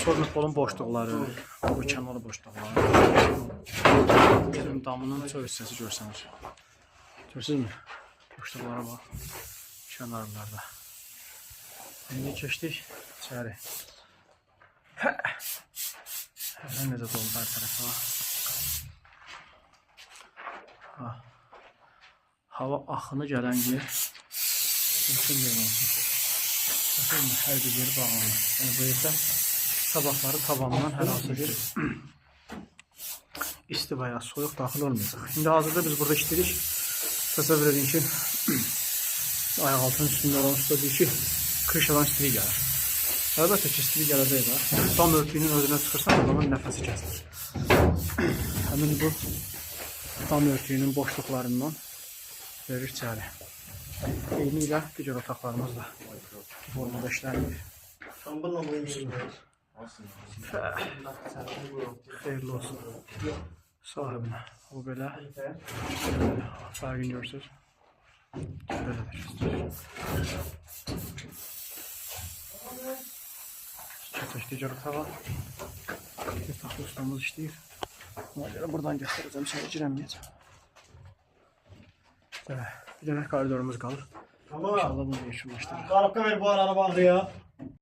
Sormutbolun boşluqları, bu kənarlı boşluqları. Bizim damının çox hissəsi görsənir. Görürsünüzmü? Boşluqlara bax. Kənarlarda. İndi keçdik içəri. Hələ necə dolu hər tərəfə. Hava axını gələn yer bütün yer olsun. Hər bir yeri bağlanır. Yəni bu yerdə sabahları tavandan hər hansı bir isti və ya soyuq daxil olmayacaq. İndi hazırda biz burada işləyirik. Təsəvvür edin ki, ayaq altının üstündə olan usta deyir ki, krişadan istilik gəlir. Əlbəttə ki, istilik gələcək də. Dam örtüyünün özünə çıxırsan, adamın nəfəsi kəsilir. Həmin bu dam örtüyünün boşluqlarından verir içəri. Eyni ilə digər otaqlarımız da formada işlənir. Xeyirli olsun sahibine. O belə fərqini görürsünüz. Belədir. Çatış digər otağa. Yataqlı ustamız işləyir. Ona görə buradan göstərəcəm, içəri girəməyəcəm. Bir dənə koridorumuz qalır. İnşallah bunu yeşilləşdirir. Qarabka ver bu arabanı ya.